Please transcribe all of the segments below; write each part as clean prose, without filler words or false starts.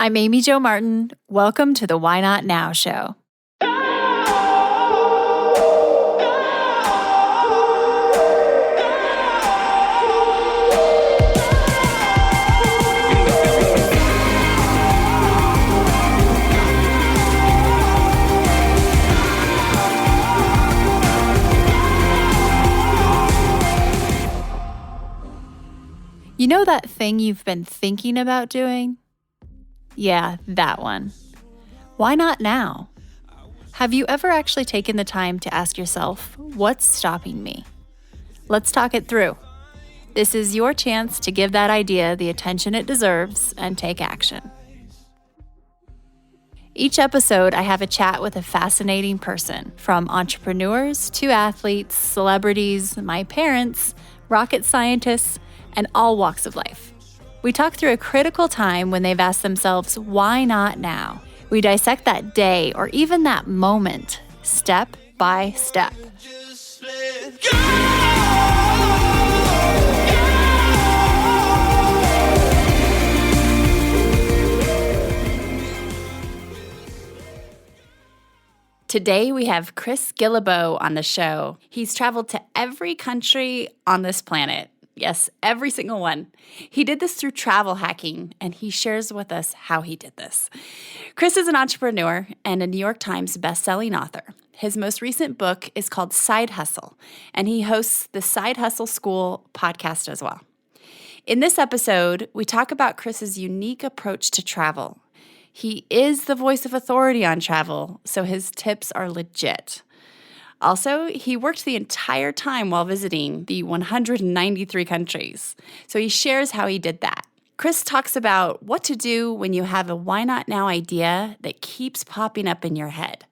I'm Amy Jo Martin. Welcome to the Why Not Now show. You know that thing you've been thinking about doing? Yeah, that one. Why not now? Have you ever actually taken the time to ask yourself, what's stopping me? Let's talk it through. This is your chance to give that idea the attention it deserves and take action. Each episode, I have a chat with a fascinating person, from entrepreneurs to athletes, celebrities, my parents, rocket scientists, and all walks of life. We talk through a critical time when they've asked themselves, why not now? We dissect that day or even that moment, step by step. Today we have Chris Guillebeau on the show. He's traveled to every country on this planet. Yes, every single one. He did this through travel hacking, and he shares with us how he did this. Chris is an entrepreneur and a New York Times bestselling author. His most recent book is called Side Hustle, and he hosts the Side Hustle School podcast as well. In this episode, we talk about Chris's unique approach to travel. He is the voice of authority on travel, so his tips are legit. Also, he worked the entire time while visiting the 193 countries. So he shares how he did that. Chris talks about what to do when you have a why not now idea that keeps popping up in your head.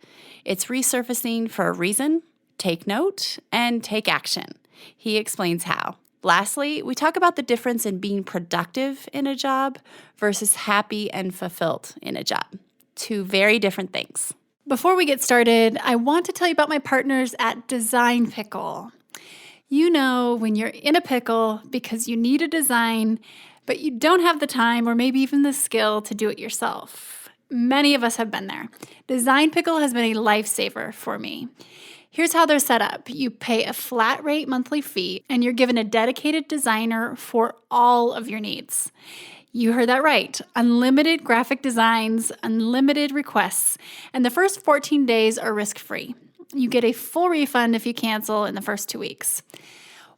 It's resurfacing for a reason, take note, and take action. He explains how. Lastly, we talk about the difference in being productive in a job versus happy and fulfilled in a job. Two very different things. Before we get started, I want to tell you about my partners at Design Pickle. You know when you're in a pickle because you need a design, but you don't have the time or maybe even the skill to do it yourself. Many of us have been there. Design Pickle has been a lifesaver for me. Here's how they're set up. You pay a flat rate monthly fee, and you're given a dedicated designer for all of your needs. You heard that right. Unlimited graphic designs, unlimited requests, and the first 14 days are risk-free. You get a full refund if you cancel in the first 2 weeks.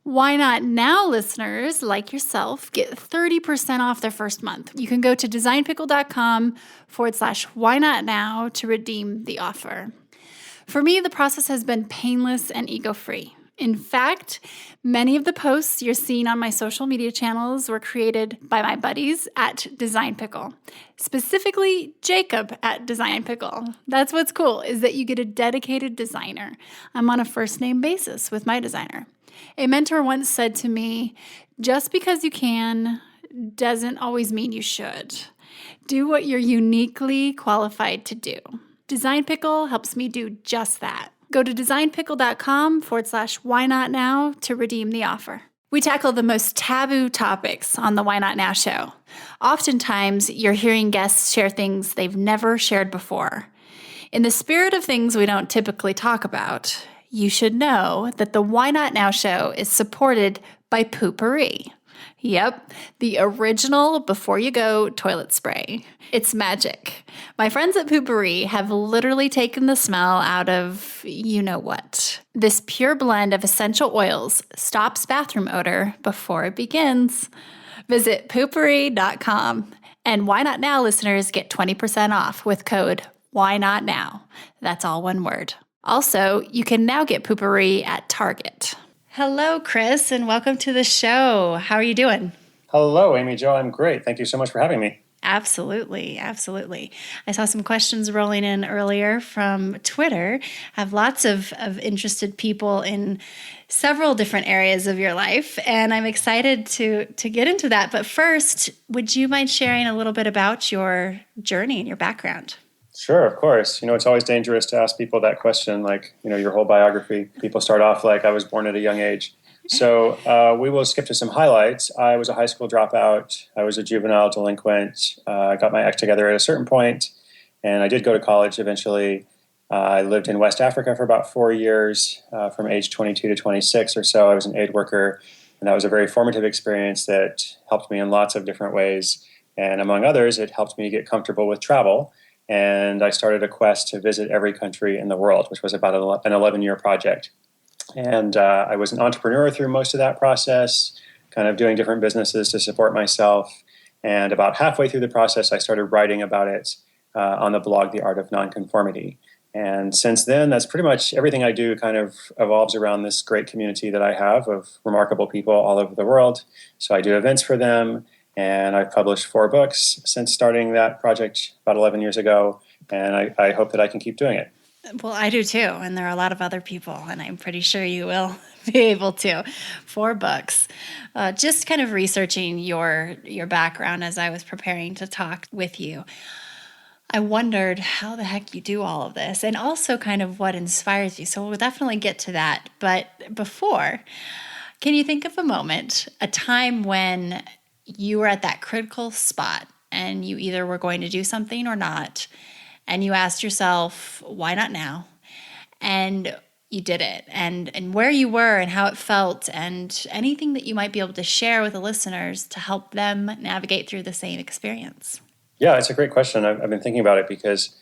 Why Not Now listeners like yourself get 30% off their first month. You can go to designpickle.com/why not now to redeem the offer. For me, the process has been painless and ego-free. In fact, many of the posts you're seeing on my social media channels were created by my buddies at Design Pickle, specifically Jacob at Design Pickle. That's what's cool, is that you get a dedicated designer. I'm on a first-name basis with my designer. A mentor once said to me, just because you can doesn't always mean you should. Do what you're uniquely qualified to do. Design Pickle helps me do just that. Go to designpickle.com/why not now to redeem the offer. We tackle the most taboo topics on the Why Not Now show. Oftentimes, you're hearing guests share things they've never shared before. In the spirit of things we don't typically talk about, you should know that the Why Not Now show is supported by Poo-Pourri. Yep, the original before you go toilet spray. It's magic. My friends at Poo-Pourri have literally taken the smell out of you know what. This pure blend of essential oils stops bathroom odor before it begins. Visit poopourri.com, and Why Not Now listeners get 20% off with code Why Not Now. That's all one word. Also, you can now get Poo-Pourri at Target. Hello, Chris, and welcome to the show. How are you doing? Hello, Amy Jo. I'm great. Thank you so much for having me. Absolutely. Absolutely. I saw some questions rolling in earlier from Twitter. I have lots of interested people in several different areas of your life, and I'm excited to get into that. But first, would you mind sharing a little bit about your journey and your background? Sure, of course. It's always dangerous to ask people that question, like, your whole biography. People start off like, I was born at a young age. We will skip to some highlights. I was a high school dropout. I was a juvenile delinquent. I got my act together at a certain point, and I did go to college eventually. I lived in West Africa for about 4 years, from age 22 to 26 or so. I was an aid worker, and that was a very formative experience that helped me in lots of different ways. And among others, it helped me get comfortable with travel. And I started a quest to visit every country in the world, which was about an 11-year project. And I was an entrepreneur through most of that process, kind of doing different businesses to support myself. And about halfway through the process, I started writing about it on the blog, The Art of Nonconformity. And since then, that's pretty much everything I do kind of evolves around this great community that I have of remarkable people all over the world. So I do events for them, and I've published 4 books since starting that project about 11 years ago. And I hope that I can keep doing it. Well, I do too. And there are a lot of other people, and I'm pretty sure you will be able to. 4 books. Just kind of researching your background as I was preparing to talk with you, I wondered how the heck you do all of this and also kind of what inspires you. So we'll definitely get to that. But before, can you think of a moment, a time when you were at that critical spot and you either were going to do something or not, and you asked yourself, why not now? And you did it, and where you were and how it felt, and anything that you might be able to share with the listeners to help them navigate through the same experience. Yeah, it's a great question. I've been thinking about it because,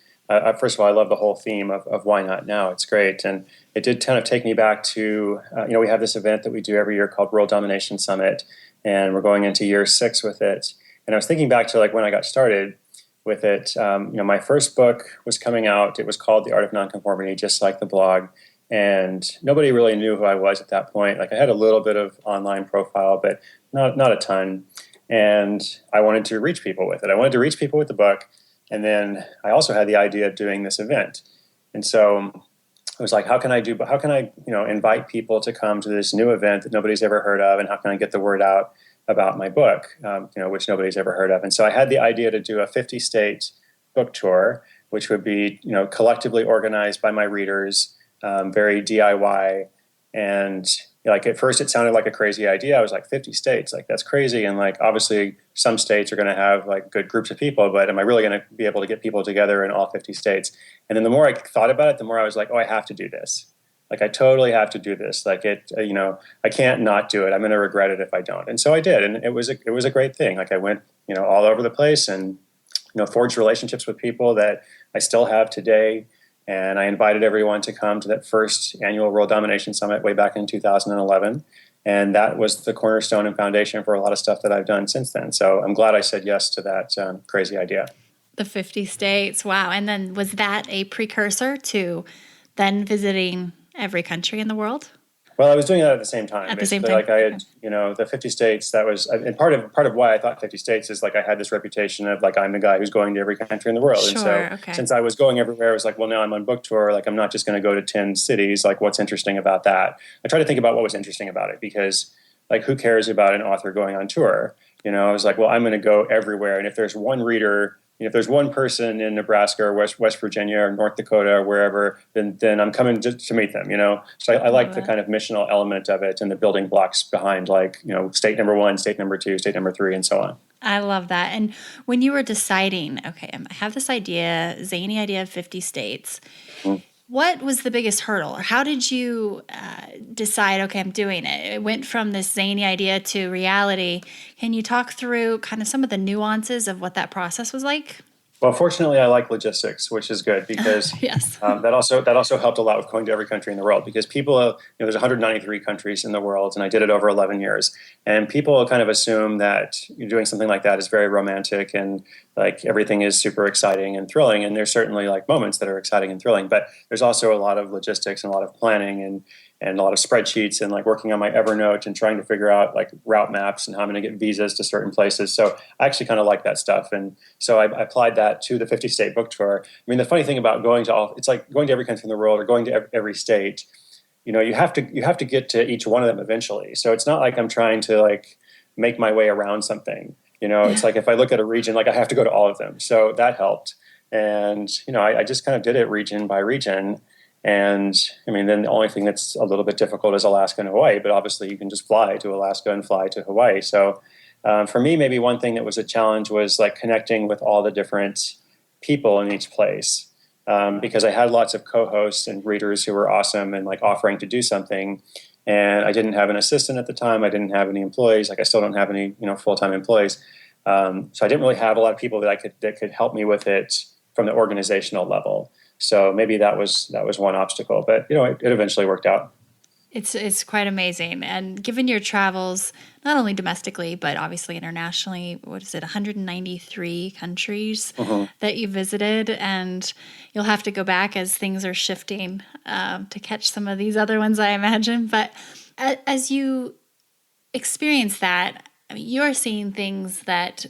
first of all, I love the whole theme of why not now. It's great. And it did kind of take me back to, we have this event that we do every year called World Domination Summit, and we're going into year 6 with it. And I was thinking back to like when I got started with it. My first book was coming out. It was called The Art of Nonconformity, just like the blog. And nobody really knew who I was at that point. Like I had a little bit of online profile, but not a ton. And I wanted to reach people with it. I wanted to reach people with the book. And then I also had the idea of doing this event. And so I was like, how can I invite people to come to this new event that nobody's ever heard of? And how can I get the word out about my book, which nobody's ever heard of? And so I had the idea to do a 50-state book tour, which would be, collectively organized by my readers, very DIY. And like at first it sounded like a crazy idea. I was like, 50 states, like that's crazy. And like, obviously some states are going to have like good groups of people, but am I really going to be able to get people together in all 50 states? And then the more I thought about it, the more I was like, oh, I have to do this. Like, I totally have to do this. Like I can't not do it. I'm going to regret it if I don't. And so I did. And it was a great thing. Like I went, all over the place and, forged relationships with people that I still have today. And I invited everyone to come to that first annual World Domination Summit way back in 2011. And that was the cornerstone and foundation for a lot of stuff that I've done since then. So I'm glad I said yes to that crazy idea. The 50 states. Wow. And then was that a precursor to then visiting every country in the world? Well, I was doing that at the same time. At the same time. Like I had, the 50 states, that was, and part of why I thought 50 states is like I had this reputation of like I'm the guy who's going to every country in the world. Sure, and so since I was going everywhere, I was like, well, now I'm on book tour. Like I'm not just going to go to 10 cities. Like what's interesting about that? I try to think about what was interesting about it because like who cares about an author going on tour? I was like, well, I'm going to go everywhere. And if there's one reader, if there's one person in Nebraska or West Virginia or North Dakota or wherever, then I'm coming to meet them, So I like the kind of missional element of it and the building blocks behind state number 1, state number 2, state number 3, and so on. I love that. And when you were deciding, okay, I have this idea, zany idea of 50 states, what was the biggest hurdle? Or how did you decide, okay, I'm doing it? It went from this zany idea to reality. Can you talk through kind of some of the nuances of what that process was like? Well, fortunately, I like logistics, which is good because yes. that also helped a lot with going to every country in the world because people, there's 193 countries in the world, and I did it over 11 years. And people kind of assume that doing something like that is very romantic and like everything is super exciting and thrilling. And there's certainly like moments that are exciting and thrilling, but there's also a lot of logistics and a lot of planning and a lot of spreadsheets and like working on my Evernote and trying to figure out like route maps and how I'm going to get visas to certain places. So I actually kind of like that stuff. And so I applied that to the 50-state book tour. I mean, the funny thing about it's like going to every country in the world or going to every state, you have to get to each one of them eventually. So it's not like I'm trying to like make my way around something. It's like if I look at a region, like I have to go to all of them. So that helped. And, I just kind of did it region by region. And I mean, then the only thing that's a little bit difficult is Alaska and Hawaii, but obviously you can just fly to Alaska and fly to Hawaii. So for me, maybe one thing that was a challenge was like connecting with all the different people in each place. Because I had lots of co-hosts and readers who were awesome and like offering to do something. And I didn't have an assistant at the time. I didn't have any employees. Like I still don't have any, full-time employees. So I didn't really have a lot of people that could help me with it from the organizational level. So maybe that was one obstacle, but it eventually worked out. It's quite amazing. And given your travels, not only domestically, but obviously internationally, 193 countries that you visited, and you'll have to go back as things are shifting to catch some of these other ones, I imagine. But as you experience that, I mean, you're seeing things that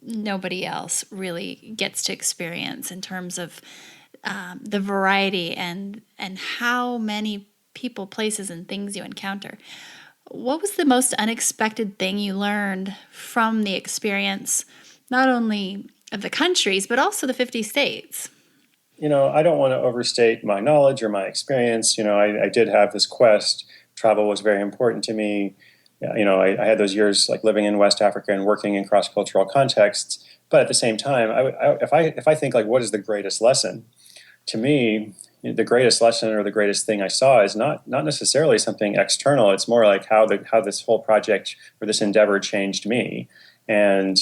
nobody else really gets to experience in terms of the variety and how many people, places, and things you encounter. What was the most unexpected thing you learned from the experience, not only of the countries, but also the 50 states? I don't want to overstate my knowledge or my experience. I did have this quest. Travel was very important to me. I had those years like living in West Africa and working in cross-cultural contexts. But at the same time, if I think like, what is the greatest lesson? To me, the greatest lesson or the greatest thing I saw is not necessarily something external. It's more like how this whole project or this endeavor changed me. And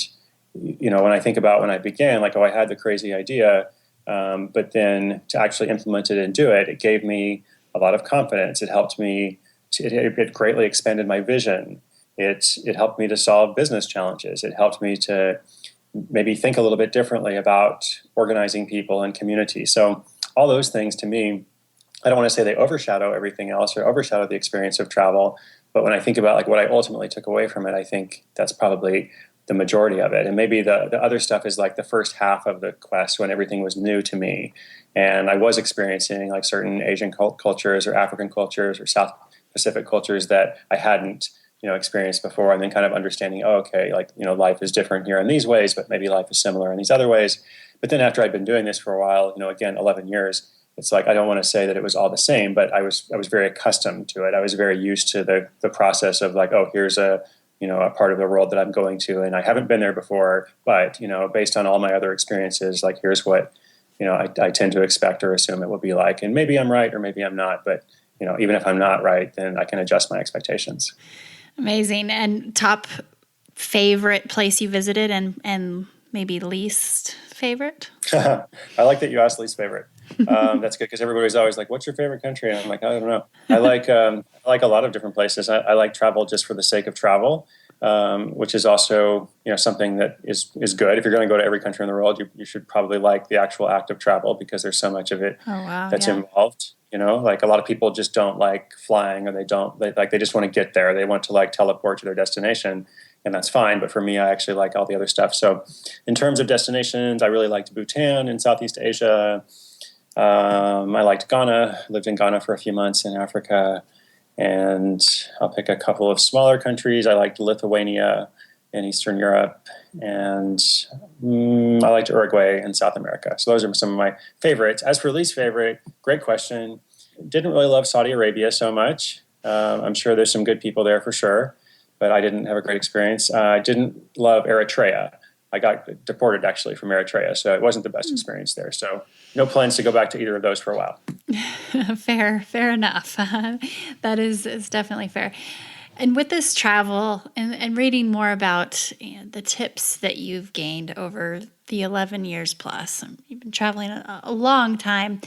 when I think about when I began, like, I had the crazy idea, but then to actually implement it and do it, it gave me a lot of confidence. It helped me. It greatly expanded my vision. It helped me to solve business challenges. It helped me to maybe think a little bit differently about organizing people and community. So all those things to me, I don't want to say they overshadow everything else or overshadow the experience of travel. But when I think about like what I ultimately took away from it, I think that's probably the majority of it. And maybe the other stuff is like the first half of the quest when everything was new to me. And I was experiencing like certain Asian cultures or African cultures or South Pacific cultures that I hadn't experienced before, and then kind of understanding, life is different here in these ways, but maybe life is similar in these other ways. But then after I'd been doing this for a while, again, 11 years, it's like, I don't want to say that it was all the same, but I was very accustomed to it. I was very used to the process of like, here's a part of the world that I'm going to, and I haven't been there before, but, based on all my other experiences, like, here's what, I tend to expect or assume it will be like. And maybe I'm right or maybe I'm not, but, even if I'm not right, then I can adjust my expectations. Amazing. And top favorite place you visited and maybe least favorite? I like that you asked least favorite. That's good because everybody's always like, what's your favorite country? And I'm like, I don't know. I like a lot of different places. I like travel just for the sake of travel, which is also something that is good. If you're going to go to every country in the world, you should probably like the actual act of travel because there's so much of it that's involved. Like a lot of people just don't like flying, or they just want to get there. They want to like teleport to their destination, and that's fine. But for me, I actually like all the other stuff. So in terms of destinations, I really liked Bhutan in Southeast Asia. I liked Ghana, lived in Ghana for a few months in Africa, and I'll pick a couple of smaller countries. I liked Lithuania in Eastern Europe, and I liked Uruguay in South America. So those are some of my favorites. As for least favorite, great question. Didn't really love Saudi Arabia so much. I'm sure there's some good people there for sure, but I didn't have a great experience. I didn't love Eritrea. I got deported actually from Eritrea, so it wasn't the best experience there. So no plans to go back to either of those for a while. Fair enough. That is definitely fair. And with this travel and reading more about the tips that you've gained over the 11 years plus, you've been traveling a long time.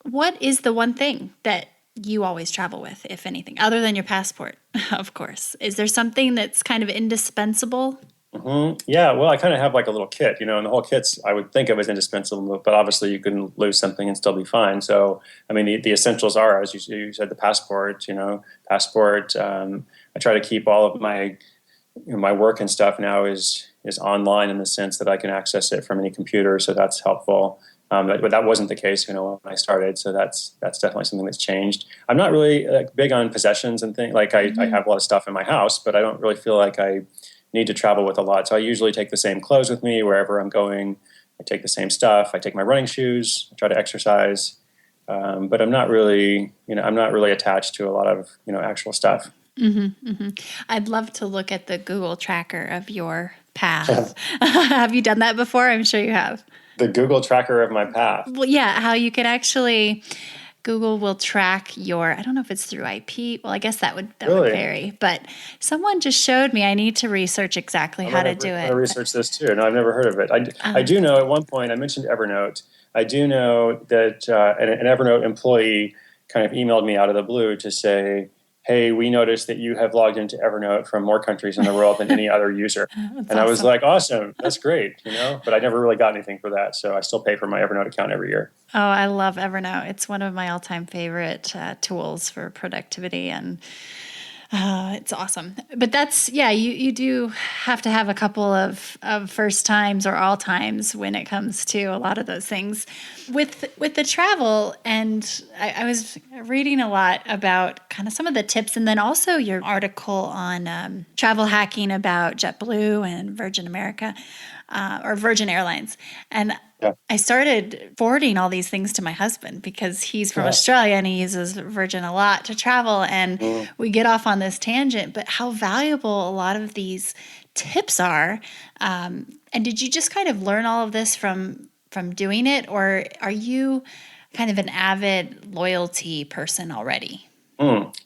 What is the one thing that you always travel with, if anything, other than your passport, of course? Is there something that's kind of indispensable? Mm-hmm. Yeah, well, I kind of have like a little kit, and the whole kit's I would think of as indispensable, but obviously you can lose something and still be fine. So, I mean, the essentials are, as you said, the passport. I try to keep all of my my work and stuff now is online in the sense that I can access it from any computer, so that's helpful. But that wasn't the case, when I started. So that's definitely something that's changed. I'm not really big on possessions and things. Like I have a lot of stuff in my house, but I don't really feel like I need to travel with a lot. So I usually take the same clothes with me wherever I'm going. I take the same stuff. I take my running shoes. I try to exercise. But I'm not really, I'm not really attached to a lot of, actual stuff. I'd love to look at the Google tracker of your path. Have you done that before? I'm sure you have. The Google tracker of my path. Well, yeah, how you could actually Google will track your, I don't know if it's through IP. Well, I guess that would Really? vary, but someone just showed me. I need to research exactly how to do I'm it. gonna research this too. No, I've never heard of it. I Um, do know at one point I mentioned Evernote. I do know that an Evernote employee kind of emailed me out of the blue to say, "Hey, we noticed that you have logged into Evernote from more countries in the world than any other user." that's And I was awesome. like, "Awesome, that's great," But I never really got anything for that, so I still pay for my Evernote account every year. Oh, I love Evernote. It's one of my all-time favorite tools for productivity, and it's awesome. But that's, yeah, you do have to have a couple of first times or all times when it comes to a lot of those things. With the travel, and I was reading a lot about kind of some of the tips, and then also your article on travel hacking about JetBlue and Virgin America or Virgin Airlines. And Yeah. I started forwarding all these things to my husband because he's from Yeah. Australia and he uses Virgin a lot to travel. And Mm. we get off on this tangent, but how valuable a lot of these tips are. And did you just kind of learn all of this from doing it, or are you kind of an avid loyalty person already?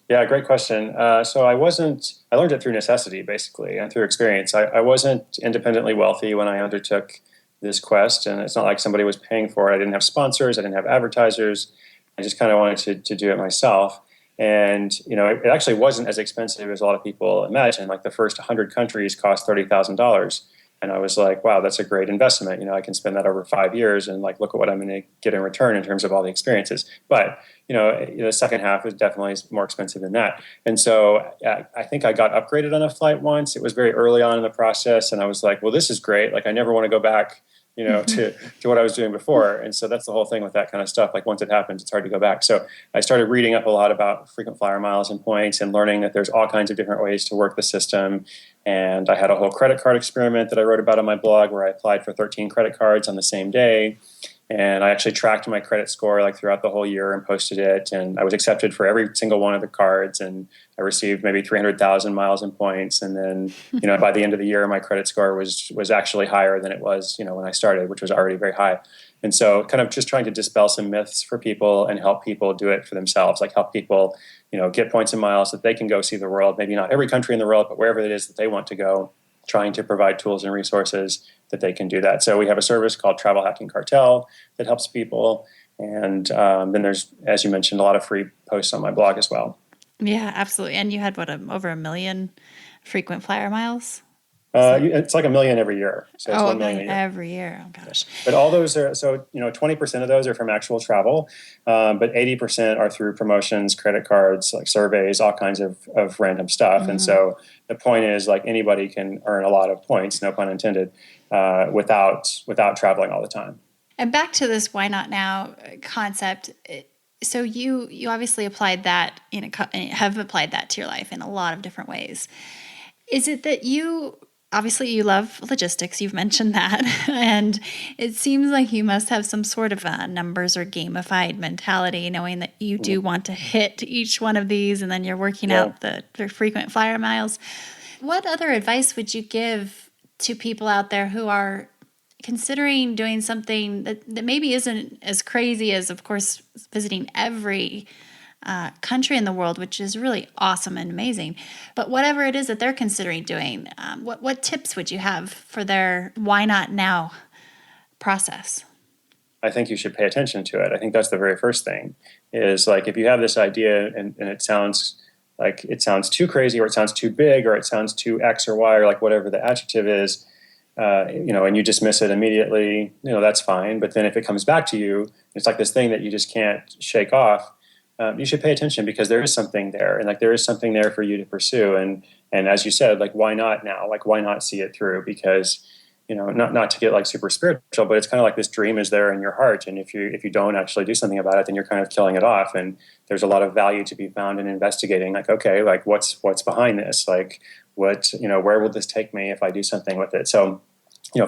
Yeah, great question. So I learned it through necessity, basically, and through experience. I wasn't independently wealthy when I undertook this quest, and it's not like somebody was paying for it. I didn't have sponsors, I didn't have advertisers. I just kind of wanted to do it myself. And, it actually wasn't as expensive as a lot of people imagine. Like the first 100 countries cost $30,000. And I was like, wow, that's a great investment. I can spend that over 5 years and like look at what I'm going to get in return in terms of all the experiences. But the second half is definitely more expensive than that. And so I think I got upgraded on a flight once. It was very early on in the process, and I was like, well, this is great. Like I never want to go back, to what I was doing before. And so that's the whole thing with that kind of stuff. Like once it happens, it's hard to go back. So I started reading up a lot about frequent flyer miles and points and learning that there's all kinds of different ways to work the system. And I had a whole credit card experiment that I wrote about on my blog where I applied for 13 credit cards on the same day. And I actually tracked my credit score like throughout the whole year and posted it. And I was accepted for every single one of the cards. And I received maybe 300,000 miles in points. And then, by the end of the year, my credit score was actually higher than it was, when I started, which was already very high. And so kind of just trying to dispel some myths for people and help people do it for themselves, like help people, get points and miles that they can go see the world, maybe not every country in the world, but wherever it is that they want to go, trying to provide tools and resources that they can do that. So we have a service called Travel Hacking Cartel that helps people. And then there's, as you mentioned, a lot of free posts on my blog as well. Yeah, absolutely. And you had over 1 million frequent flyer miles? Is that? It's like 1 million every year. So it's Oh, 1 a million a million year. every year. Oh gosh. But all those are, so, 20% of those are from actual travel, but 80% are through promotions, credit cards, like surveys, all kinds of random stuff. And so the point is like anybody can earn a lot of points, no pun intended, without traveling all the time. And back to this "why not now" concept. So you obviously applied that have applied that to your life in a lot of different ways. Is it that obviously you love logistics, you've mentioned that, and it seems like you must have some sort of numbers or gamified mentality, knowing that you do want to hit each one of these, and then you're working Yeah. out the frequent flyer miles. What other advice would you give to people out there who are considering doing something that maybe isn't as crazy as, of course, visiting every country in the world, which is really awesome and amazing. But whatever it is that they're considering doing, what tips would you have for their "why not now" process? I think you should pay attention to it. I think that's the very first thing is like if you have this idea and it sounds too crazy or it sounds too big or it sounds too X or Y or like whatever the adjective is, and you dismiss it immediately, that's fine. But then if it comes back to you, it's like this thing that you just can't shake off. You should pay attention because there is something there, and like there is something there for you to pursue. And as you said, like why not now? Like why not see it through? Because not to get like super spiritual, but it's kind of like this dream is there in your heart, and if you don't actually do something about it, then you're kind of killing it off. And there's a lot of value to be found in investigating. Like okay, like what's behind this? Like where will this take me if I do something with it? So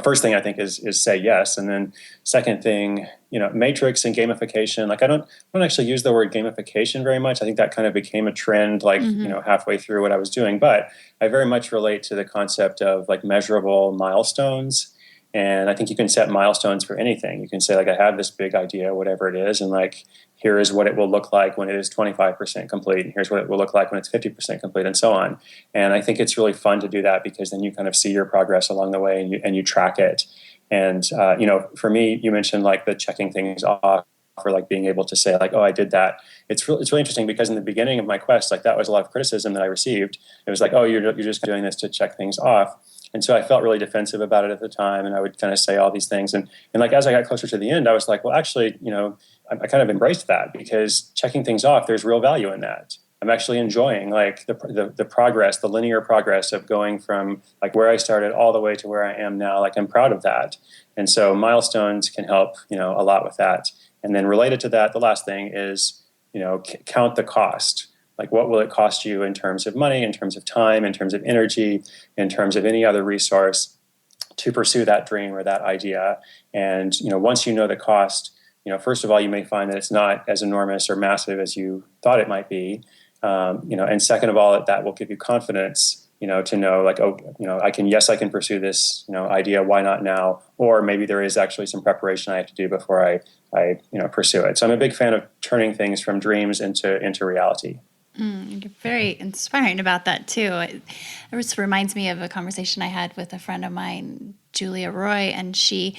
first thing I think is say yes, and then second thing, matrix and gamification. Like I don't actually use the word gamification very much. I think that kind of became a trend, like halfway through what I was doing. But I very much relate to the concept of like measurable milestones. And I think you can set milestones for anything. You can say like I have this big idea, whatever it is, and like here is what it will look like when it is 25% complete, and here's what it will look like when it's 50% complete, and so on. And I think it's really fun to do that because then you kind of see your progress along the way, and you track it. And for me, you mentioned like the checking things off, or like being able to say like, oh, I did that. It's really interesting because in the beginning of my quest, like that was a lot of criticism that I received. It was like, oh, you're just doing this to check things off. And so I felt really defensive about it at the time, and I would kind of say all these things. And like as I got closer to the end, I was like, well, actually, I kind of embraced that because checking things off, there's real value in that. I'm actually enjoying like the progress, the linear progress of going from like where I started all the way to where I am now. Like I'm proud of that. And so milestones can help, a lot with that. And then related to that, the last thing is, count the cost. Like what will it cost you in terms of money, in terms of time, in terms of energy, in terms of any other resource to pursue that dream or that idea. And, once you know the cost, first of all, you may find that it's not as enormous or massive as you thought it might be. And second of all, that will give you confidence, to know like, oh, I can pursue this, idea. Why not now? Or maybe there is actually some preparation I have to do before I pursue it. So I'm a big fan of turning things from dreams into reality. You're very inspiring about that too. It just reminds me of a conversation I had with a friend of mine, Julia Roy, and she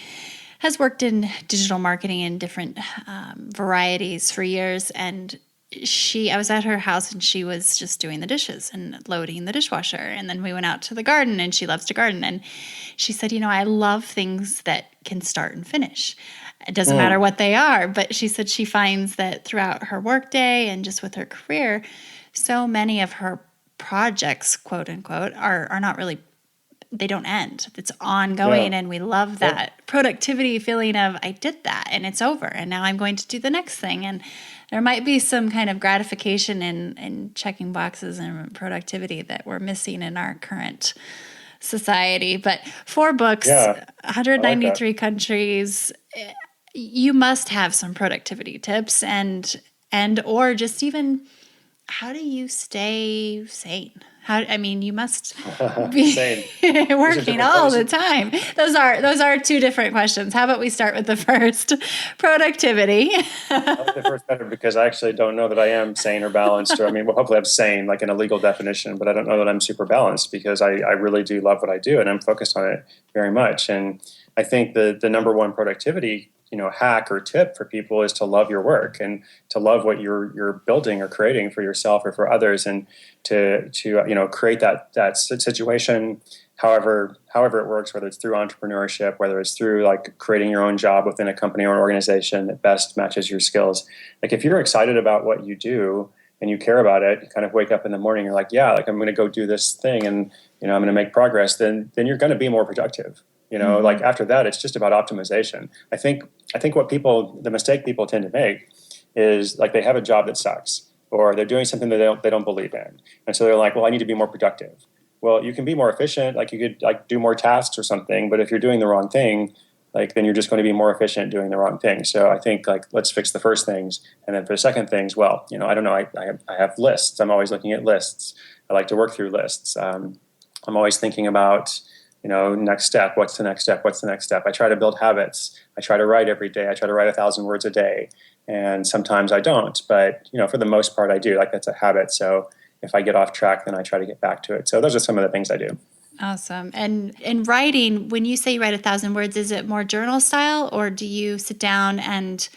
has worked in digital marketing in different varieties for years. And I was at her house and she was just doing the dishes and loading the dishwasher. And then we went out to the garden, and she loves to garden. And she said, I love things that can start and finish. It doesn't matter what they are, but she said she finds that throughout her workday and just with her career, so many of her projects, quote unquote, are not really, they don't end. It's ongoing, and we love that productivity feeling of I did that and it's over, and now I'm going to do the next thing. And there might be some kind of gratification in checking boxes and productivity that we're missing in our current society. But 4 books, 193 countries. You must have some productivity tips and or just even how do you stay sane? You must be working all the time. Those are 2 different questions. How about we start with the first, productivity? I like the first better because I actually don't know that I am sane or balanced. Or hopefully I'm sane, like in a legal definition, but I don't know that I'm super balanced because I really do love what I do and I'm focused on it very much. And I think the number one productivity hack or tip for people is to love your work and to love what you're building or creating for yourself or for others, and to create that situation however it works, whether it's through entrepreneurship, whether it's through like creating your own job within a company or an organization that best matches your skills. Like if you're excited about what you do and you care about it, you kind of wake up in the morning, you're like, yeah, like I'm going to go do this thing and I'm going to make progress, then you're going to be more productive. Like after that, it's just about optimization. I think the mistake people tend to make is like they have a job that sucks, or they're doing something that they don't believe in. And so they're like, well, I need to be more productive. Well, you can be more efficient. Like you could like do more tasks or something, but if you're doing the wrong thing, like then you're just going to be more efficient doing the wrong thing. So I think like, let's fix the first things. And then for the second things, well, I don't know. I have lists. I'm always looking at lists. I like to work through lists. I'm always thinking about, next step. What's the next step? What's the next step? I try to build habits. I try to write every day. I try to write 1,000 words a day. And sometimes I don't, but, for the most part I do. Like that's a habit. So if I get off track, then I try to get back to it. So those are some of the things I do. Awesome. And in writing, when you say you write 1,000 words, is it more journal style, or do you sit down and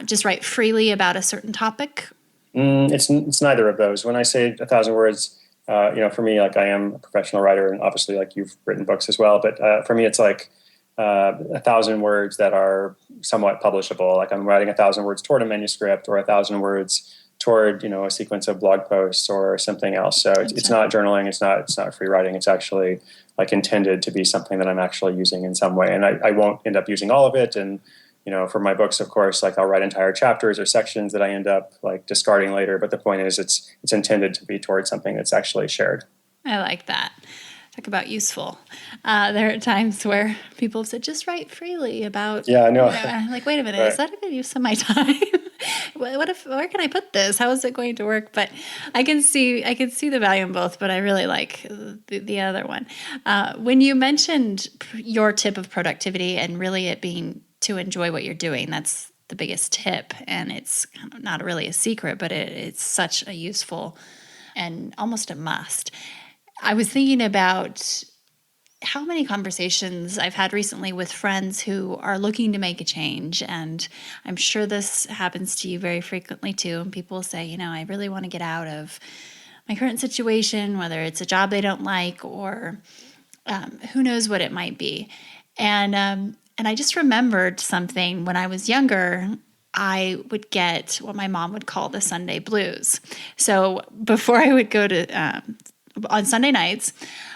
just write freely about a certain topic? It's neither of those. When I say 1,000 words, for me, like I am a professional writer, and obviously like you've written books as well, but for me, it's like 1,000 words that are somewhat publishable. Like I'm writing 1,000 words toward a manuscript, or 1,000 words toward, a sequence of blog posts or something else. So it's not journaling. It's not free writing. It's actually like intended to be something that I'm actually using in some way. And I won't end up using all of it. And, for my books, of course, like I'll write entire chapters or sections that I end up like discarding later. But the point is it's intended to be towards something that's actually shared. I like that. Talk about useful. There are times where people have said, just write freely about. Yeah, I know. I'm like, wait a minute, Right. is that a good use of my time? Where can I put this? How is it going to work? But I can see the value in both, but I really like the other one. When you mentioned your tip of productivity and really it being to enjoy what you're doing, that's the biggest tip. And it's not really a secret, but it's such a useful and almost a must. I was thinking about how many conversations I've had recently with friends who are looking to make a change. And I'm sure this happens to you very frequently too. And people say, I really want to get out of my current situation, whether it's a job they don't like or who knows what it might be. And I just remembered something when I was younger. I would get what my mom would call the Sunday blues. So before I would go to on Sunday nights,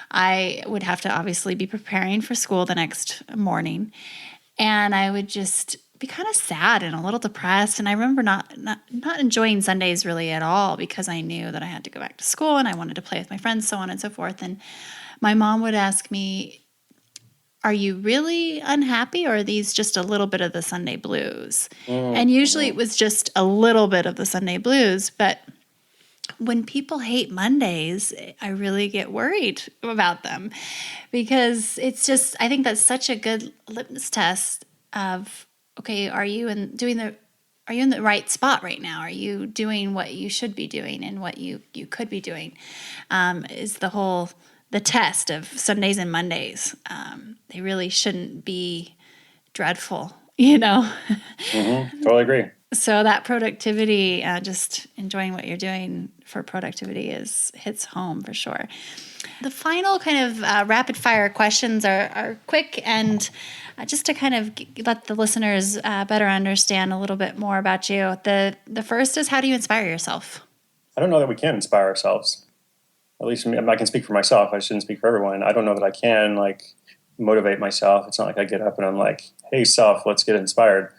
I would have to obviously be preparing for school the next morning. And I would just be kind of sad and a little depressed. And I remember not enjoying Sundays really at all because I knew that I had to go back to school and I wanted to play with my friends, so on and so forth. And my mom would ask me, are you really unhappy or are these just a little bit of the Sunday blues? And usually it was just a little bit of the Sunday blues. But when people hate Mondays, I really get worried about them because it's just, I think that's such a good litmus test of, okay, are you in the right spot right now? Are you doing what you should be doing and what you could be doing? Is the test of Sundays and Mondays. They really shouldn't be dreadful, Totally agree. So that productivity, just enjoying what you're doing for productivity hits home for sure. The final kind of rapid fire questions are quick and just to kind of let the listeners better understand a little bit more about you. The first is, how do you inspire yourself? I don't know that we can inspire ourselves. At least I can speak for myself. I shouldn't speak for everyone. I don't know that I can motivate myself. It's not like I get up and I'm like, hey, self, let's get inspired.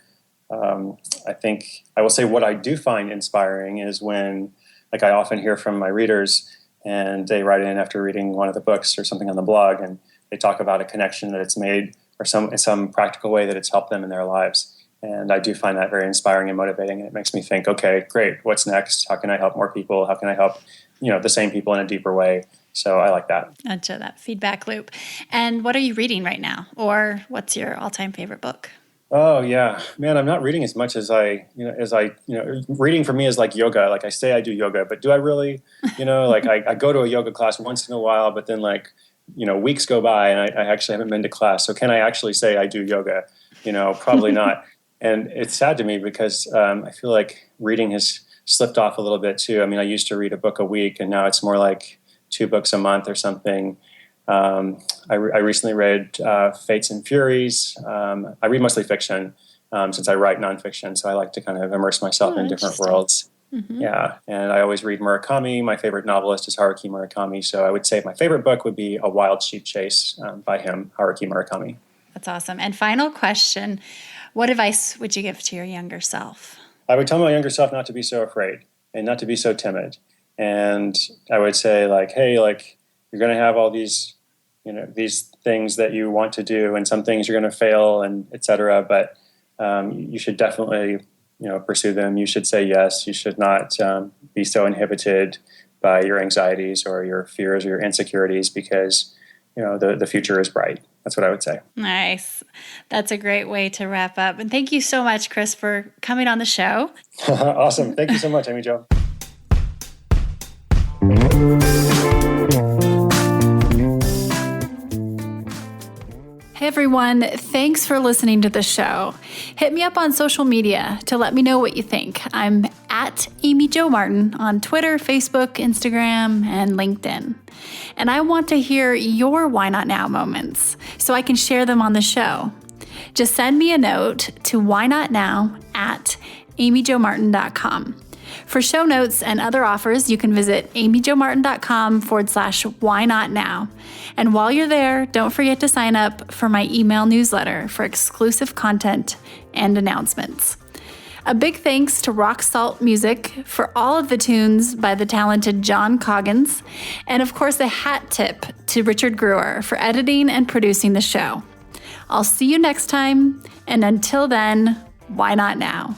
I think I will say what I do find inspiring is when, I often hear from my readers and they write in after reading one of the books or something on the blog and they talk about a connection that it's made or some practical way that it's helped them in their lives. And I do find that very inspiring and motivating. And it makes me think, okay, great. What's next? How can I help more people? How can I help, the same people in a deeper way? So I like that. Gotcha, that feedback loop. And what are you reading right now? Or what's your all-time favorite book? Oh yeah, man, I'm not reading as much as reading for me is like yoga. Like I say I do yoga, but do I really, I go to a yoga class once in a while, but then weeks go by and I actually haven't been to class. So can I actually say I do yoga? Probably not. And it's sad to me because I feel like reading has slipped off a little bit too. I mean, I used to read a book a week and now it's more like 2 books a month or something. I recently read Fates and Furies. I read mostly fiction since I write nonfiction, so I like to kind of immerse myself in different worlds. Mm-hmm. Yeah, and I always read Murakami. My favorite novelist is Haruki Murakami, so I would say my favorite book would be A Wild Sheep Chase by him, Haruki Murakami. That's awesome. And final question, what advice would you give to your younger self? I would tell my younger self not to be so afraid and not to be so timid. And I would say hey, you're going to have all these things that you want to do, and some things you're going to fail, and et cetera. But you should definitely, pursue them. You should say yes. You should not be so inhibited by your anxieties or your fears or your insecurities because, the future is bright. That's what I would say. Nice. That's a great way to wrap up. And thank you so much, Chris, for coming on the show. Awesome. Thank you so much, Amy Jo. Hey everyone, thanks for listening to the show. Hit me up on social media to let me know what you think. I'm at Amy Jo Martin on Twitter, Facebook, Instagram, and LinkedIn. And I want to hear your Why Not Now moments so I can share them on the show. Just send me a note to whynotnow@amyjomartin.com. For show notes and other offers, you can visit amyjomartin.com/whynotnow. And while you're there, don't forget to sign up for my email newsletter for exclusive content and announcements. A big thanks to Rock Salt Music for all of the tunes by the talented John Coggins, and of course a hat tip to Richard Gruer for editing and producing the show. I'll see you next time, and until then, why not now?